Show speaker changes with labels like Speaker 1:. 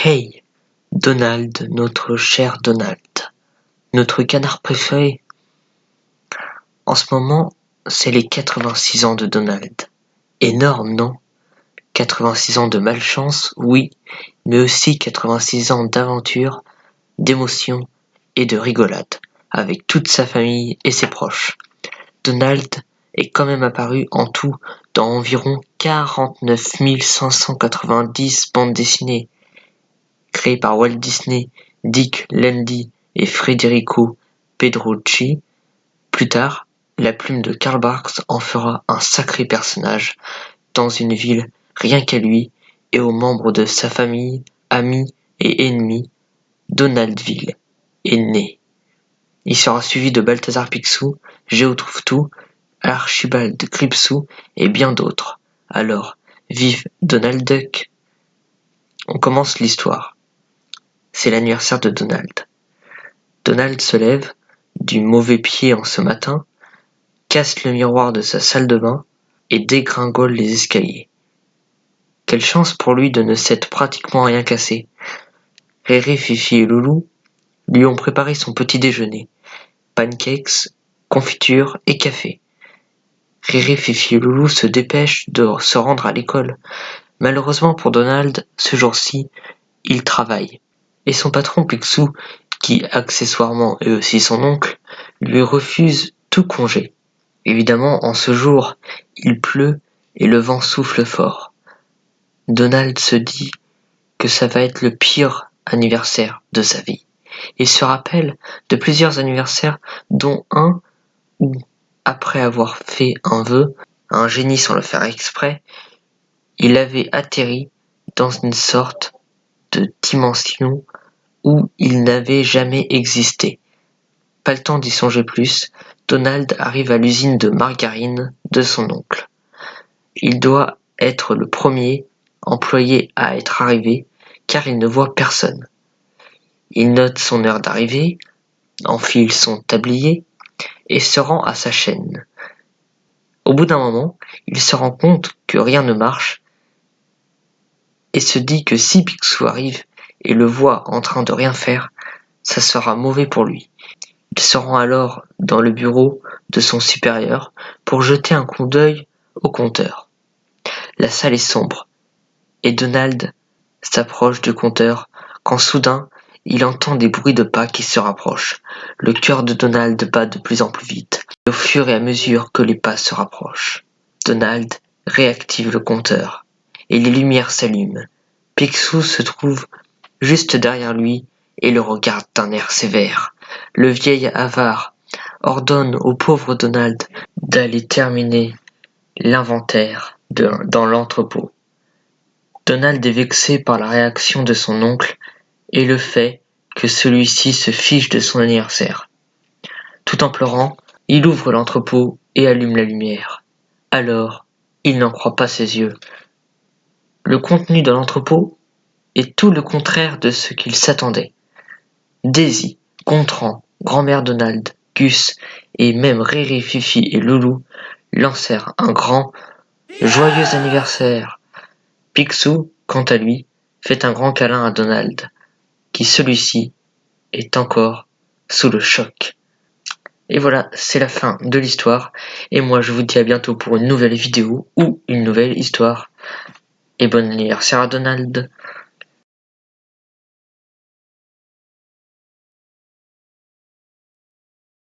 Speaker 1: Hey, Donald, notre cher Donald, notre canard préféré. En ce moment, c'est les 86 ans de Donald. Énorme, non? 86 ans de malchance, oui, mais aussi 86 ans d'aventure, d'émotion et de rigolade, avec toute sa famille et ses proches. Donald est quand même apparu en tout dans environ 49 590 bandes dessinées, créées par Walt Disney, Dick Landy et Federico Pedrucci. Plus tard, la plume de Karl Barks en fera un sacré personnage dans une ville rien qu'à lui et aux membres de sa famille, amis et ennemis. Donaldville est né. Il sera suivi de Balthazar Picsou, Géo Trouve-Tout, Archibald Cripsou et bien d'autres. Alors, vive Donald Duck! On commence l'histoire. C'est l'anniversaire de Donald. Donald se lève, du mauvais pied en ce matin, casse le miroir de sa salle de bain et dégringole les escaliers. Quelle chance pour lui de ne s'être pratiquement rien cassé. Réré, Fifi et Loulou lui ont préparé son petit déjeuner. Pancakes, confiture et café. Réré, Fifi et Loulou se dépêchent de se rendre à l'école. Malheureusement pour Donald, ce jour-ci, il travaille. Et son patron Picsou, qui accessoirement est aussi son oncle, lui refuse tout congé. Évidemment, en ce jour, il pleut et le vent souffle fort. Donald se dit que ça va être le pire anniversaire de sa vie. Il se rappelle de plusieurs anniversaires, dont un où, après avoir fait un vœu à un génie sans le faire exprès, il avait atterri dans une sorte de dimension où il n'avait jamais existé. Pas le temps d'y songer plus, Donald arrive à l'usine de margarine de son oncle. Il doit être le premier employé à être arrivé, car il ne voit personne. Il note son heure d'arrivée, enfile son tablier et se rend à sa chaîne. Au bout d'un moment, il se rend compte que rien ne marche et se dit que si Picsou arrive et le voit en train de rien faire, ça sera mauvais pour lui. Il se rend alors dans le bureau de son supérieur pour jeter un coup d'œil au compteur. La salle est sombre et Donald s'approche du compteur quand soudain il entend des bruits de pas qui se rapprochent. Le cœur de Donald bat de plus en plus vite, et au fur et à mesure que les pas se rapprochent, Donald réactive le compteur, et les lumières s'allument. Picsou se trouve juste derrière lui et le regarde d'un air sévère. Le vieil avare ordonne au pauvre Donald d'aller terminer l'inventaire dans l'entrepôt. Donald est vexé par la réaction de son oncle et le fait que celui-ci se fiche de son anniversaire. Tout en pleurant, il ouvre l'entrepôt et allume la lumière. Alors, il n'en croit pas ses yeux. Le contenu de l'entrepôt est tout le contraire de ce qu'il s'attendait. Daisy, Gontran, grand-mère Donald, Gus et même Riri, Fifi et Loulou lancèrent un grand « Joyeux anniversaire !» Picsou, quant à lui, fait un grand câlin à Donald, qui celui-ci est encore sous le choc. Et voilà, c'est la fin de l'histoire. Et moi, je vous dis à bientôt pour une nouvelle vidéo ou une nouvelle histoire. Et bon anniversaire à Donald!